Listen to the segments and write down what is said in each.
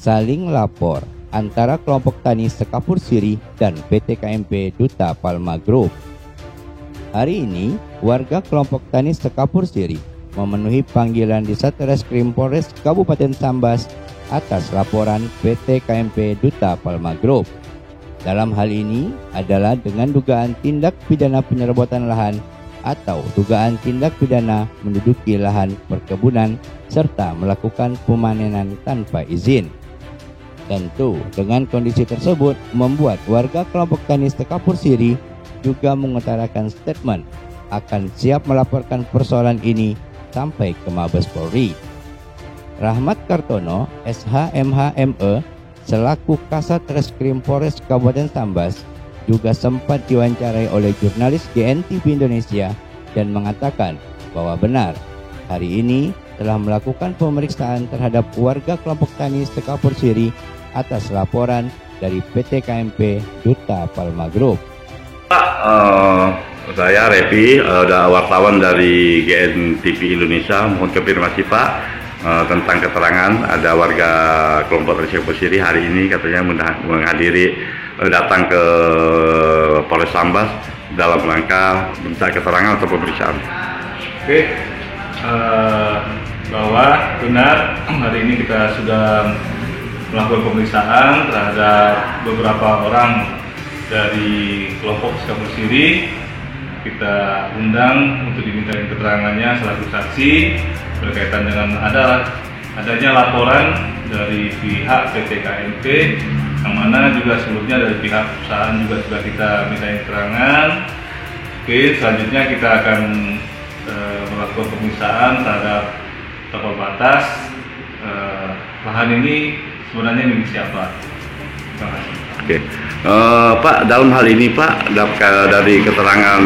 saling lapor antara kelompok tani Sekapur Sirih dan PT KMP Duta Palma Group. Hari ini, warga kelompok tani Sekapur Sirih memenuhi panggilan di Satreskrim Polres Kabupaten Sambas atas laporan PT KMP Duta Palma Group. Dalam hal ini adalah dengan dugaan tindak pidana penyerobotan lahan atau dugaan tindak pidana menduduki lahan perkebunan serta melakukan pemanenan tanpa izin. Tentu, dengan kondisi tersebut membuat warga kelompok tani Sekapur Sirih juga mengutarakan statement akan siap melaporkan persoalan ini sampai ke Mabes Polri. Rahmat Kartono, SHMHME, selaku Kasat Reskrim Polres Kabupaten Sambas, juga sempat diwawancarai oleh jurnalis GNTV Indonesia dan mengatakan bahwa benar hari ini telah melakukan pemeriksaan terhadap warga kelompok tani Sekapur Sirih atas laporan dari PT KMP Duta Palma Group. Pak, saya Revi, wartawan dari GNTV Indonesia. Mohon konfirmasi Pak tentang keterangan ada warga kelompok tani Sekapur Sirih hari ini katanya menghadiri datang ke Polres Sambas dalam rangka minta keterangan atau pemeriksaan. Oke, bahwa benar hari ini kita sudah melakukan pemeriksaan terhadap beberapa orang dari kelompok Sekapur Sirih. Kita undang untuk dimintain keterangannya selaku saksi berkaitan dengan adanya laporan dari pihak PT KMP, yang mana juga sebelumnya dari pihak perusahaan juga sudah kita mintain keterangan. Oke, selanjutnya kita akan melakukan pemeriksaan terhadap tapal batas lahan ini sebenarnya milik siapa. Terima kasih. Oke, Pak, dalam hal ini Pak, dari keterangan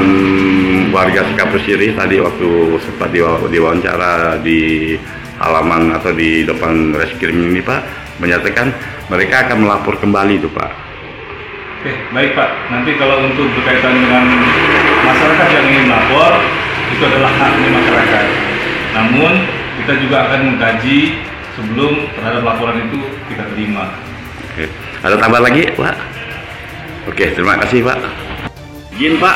warga Sekapur Sirih tadi waktu sempat diwawancara di halaman atau di depan reskrim ini Pak, menyatakan mereka akan melapor kembali itu Pak. Oke, baik Pak. Nanti kalau untuk berkaitan dengan masyarakat yang ingin melapor, itu adalah haknya masyarakat. Namun kita juga akan mengkaji sebelum terhadap laporan itu kita terima. Oke. Ada tambah lagi Pak? Oke, terima kasih Pak. Izin Pak,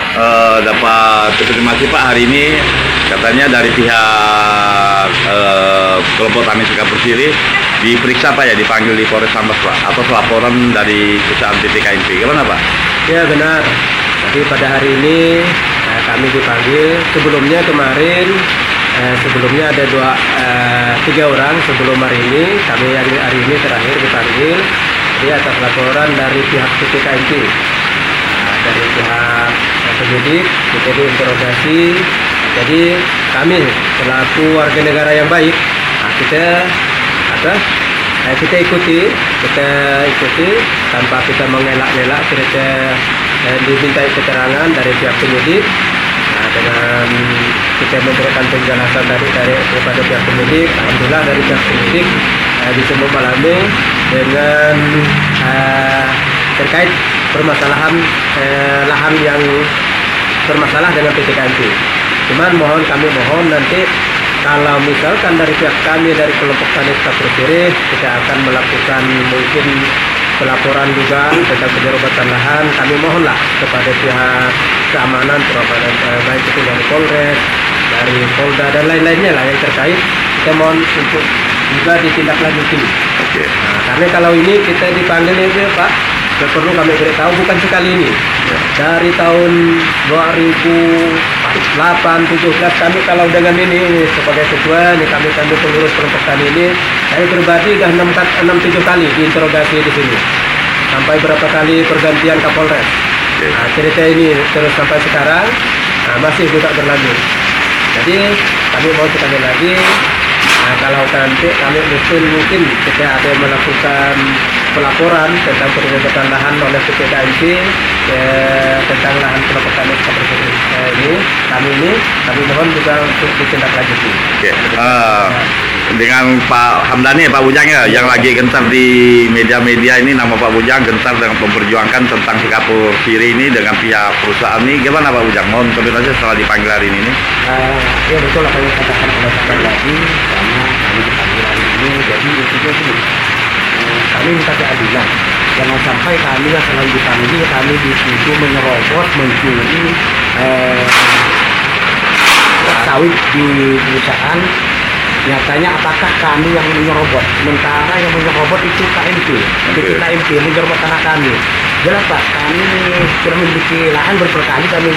dapat konfirmasi Pak hari ini katanya dari pihak kelompok tani Sekapur Sirih diperiksa Pak ya, dipanggil di Polres Sambas Pak atas laporan dari perusahaan PT KMP. Gimana Pak? Ya benar. Jadi pada hari ini kami dipanggil. Sebelumnya kemarin sebelumnya ada tiga orang sebelum hari ini. Kami hari ini terakhir dipanggil. Jadi atas laporan dari pihak PT KMP, dari pihak penyidik kita diinterogasi. Jadi kami selaku warga negara yang baik, kita ikuti tanpa kita mengelak-elak. Kita dimintai keterangan dari pihak penyidik. Dengan kita memberikan penjelasan dari kepada pihak penyidik, alhamdulillah dari pihak penyidik bisa memahami dengan terkait permasalahan lahan yang bermasalah dengan PT KMP. Cuman kami mohon nanti kalau misalkan dari pihak kami dari kelompok tani Sekapur Sirih kita akan melakukan mungkin pelaporan juga tentang penyerobatan lahan, kami mohonlah kepada pihak keamanan, baik itu dari Polres, dari Polda dan lain-lainnya lah yang terkait, kita mohon untuk juga ditindaklanjuti. Oke. Nah, karena kalau ini kita dipanggil itu Pak, perlu kami beritahu bukan sekali ini. Dari tahun 2008-17 kami kalau dengan ini sebagai ketua ini kami pengurus kelompok tani ini, saya pribadi sudah 6-7 kali diinterogasi di sini. Sampai berapa kali pergantian Kapolres. Nah, cerita ini terus sampai sekarang masih juga berlanjut. Jadi kami mau sekali lagi, kalau nanti kami mungkin kita ada melakukan pelaporan tentang penyerobatan lahan oleh PT KMP tentang lahan kelompok tani Sekapur Sirih ini, kami mohon juga untuk ditindaklanjuti. Oke. Dengan Pak Hamdani, Pak Bujang ya, yang lagi gencar di media-media ini, nama Pak Bujang gencar dengan memperjuangkan tentang Sekapur Sirih ini dengan pihak perusahaan ini. Gimana Pak Bujang? Mohon konfirmasi setelah dipanggil hari ini. Ya betul apa yang katakan oleh Pak lagi, karena kami dipanggil hari ini, jadi intinya ini kami minta keadilan. Jangan sampai kami yang selalu dipanggil, kami dituduh menyerobot, mencuri sawit di perusahaan. Nyatanya apakah kami yang menyerobot? Sementara yang menyerobot itu KMP, PT KMP menyerobot tanah kami. Jelas Pak, kami sudah memiliki lahan berkali kami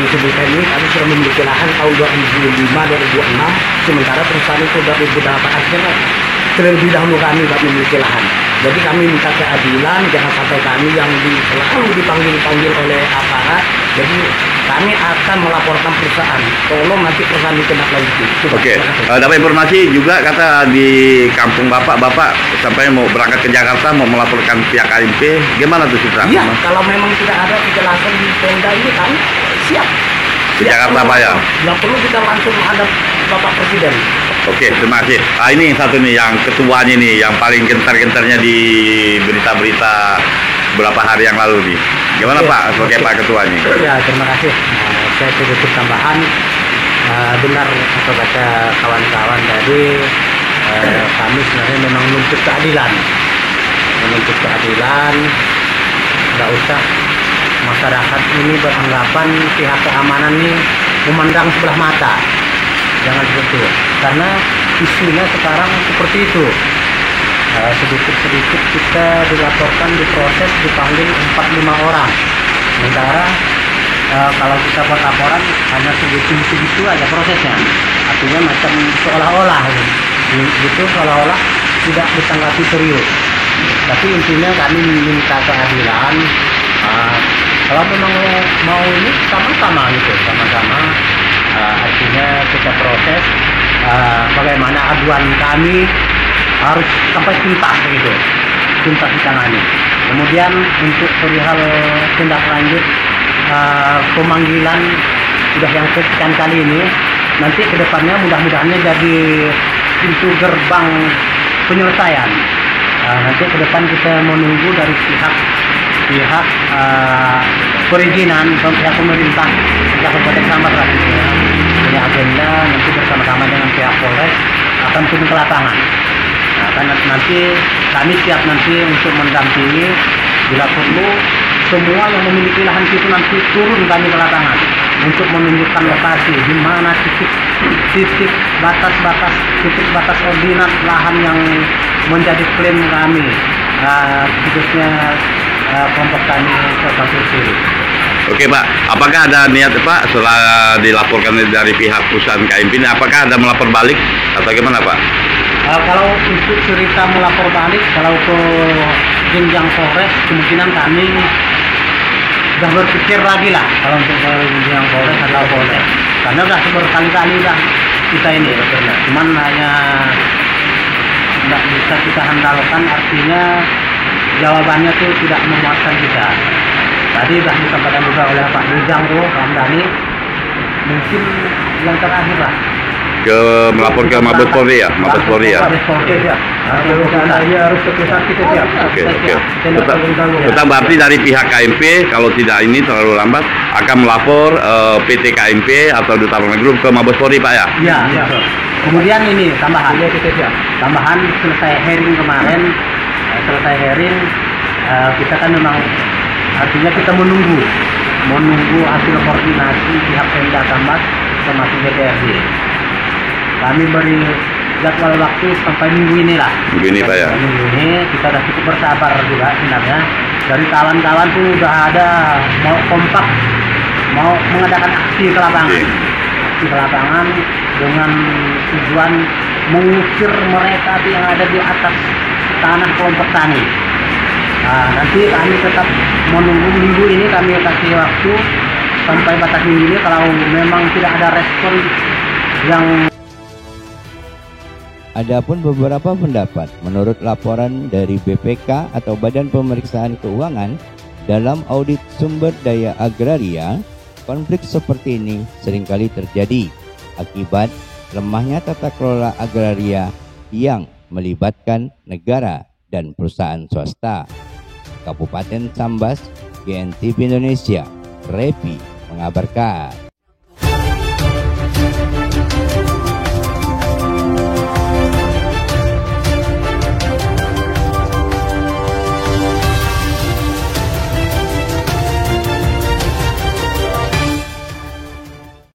sebutkan ini, kami sudah memiliki lahan tahun 2005-2006, sementara perusahaan itu 2008, akhirnya terlebih dahulu kami tidak memiliki lahan. Jadi kami minta keadilan, jangan sampai kami yang selalu dipanggil oleh aparat. Jadi kami akan melaporkan perusahaan. Tolong nanti perusahaan ditindaklanjuti. Oke, dapat informasi juga kata di kampung Bapak sampai mau berangkat ke Jakarta mau melaporkan pihak KMP. Gimana tuh Citra? Iya, kalau memang tidak ada kejelasan di Pemda ini kami siap. Di Jakarta Pak ya? Nggak perlu kita langsung menghadap Bapak Presiden. Oke, terima kasih. Ini satu nih yang ketuanya nih, yang paling gentar-gentarnya di berita-berita beberapa hari yang lalu nih. Gimana Pak sebagai Pak Ketuanya? Ya, terima kasih. Saya sedikit tambahan. Benar apa kata kawan-kawan tadi, kami sebenarnya memang menuntut keadilan. Menuntut keadilan, nggak usah masyarakat ini beranggapan pihak keamanan ini memandang sebelah mata. Jangan seperti itu, karena isunya sekarang seperti itu. Sedikit-sedikit kita dilaporkan, diproses, dipanggil 4-5 orang. Sementara kalau kita buat laporan hanya segitu aja prosesnya. Artinya macam seolah-olah gitu, seolah-olah tidak ditanggapi serius. Tapi intinya kami minta keadilan. Kalau memang mau ini sama-sama gitu, sama-sama. Artinya kita proses bagaimana aduan kami harus sampai tuntas gitu, tuntas ditangani. Kemudian untuk perihal tindak lanjut pemanggilan sudah yang sekian kali ini, nanti kedepannya mudah-mudahan jadi pintu gerbang penyelesaian. Nanti ke depan kita menunggu dari pihak perizinan pihak pemerintah, pihak Kabupaten Sambas lah ya. Ini agenda nanti bersama-sama dengan pihak Polres akan turun ke lapangan. Nah, kan nanti kami siap nanti untuk mendampingi bila perlu semua yang memiliki lahan itu nanti turun kami ke lapangan untuk menunjukkan lokasi di mana titik batas ordinat lahan yang menjadi klaim kami, khususnya kelompok tani Kapur Siri. Oke Pak, apakah ada niat Pak setelah dilaporkan dari pihak perusahaan KMP ini, apakah ada melapor balik atau gimana Pak? Kalau untuk cerita melapor balik, kalau ke jenjang Polres, kemungkinan kami sudah berpikir lagi lah kalau untuk ke jenjang Polres atau Polres, karena sudah berkali-kali dah kita ini, cuman hanya tidak bisa kita handalkan, artinya jawabannya tuh tidak memuaskan kita. Tadi sudah disampaikan juga oleh Pak Bujang tuh, Pak Dani, mungkin yang terakhir lah. Melapor ke Mabes Polri ya? Mabes Polri ya? Harus keputusan kita siap. Oke. Tetap berarti dari pihak KMP kalau tidak ini terlalu lambat akan melapor PT KMP atau Duta Palma Group ke Mabes Polri Pak ya? Iya. Kemudian ini tambahan selesai hearing kemarin, kita kan memang artinya kita menunggu hasil koordinasi pihak Pemda Sambas termasuk DPRD. Kami beri jadwal waktu sampai minggu ini lah. Minggu ini Pak ya? Minggu ini kita sudah cukup bersabar juga sebenarnya. Dari kawan-kawan tuh sudah ada mau kompak, mau mengadakan aksi ke lapangan. Aksi ke lapangan dengan tujuan mengusir mereka yang ada di atas tanah kelompok tani. Nanti kami tetap menunggu minggu ini, kami kasih waktu sampai batas minggu ini. Kalau memang tidak ada respon yang Adapun beberapa pendapat menurut laporan dari BPK atau Badan Pemeriksaan Keuangan dalam audit sumber daya agraria, konflik seperti ini seringkali terjadi akibat lemahnya tata kelola agraria yang melibatkan negara dan perusahaan swasta. Kabupaten Sambas, GNTV Indonesia, Repi mengabarkan.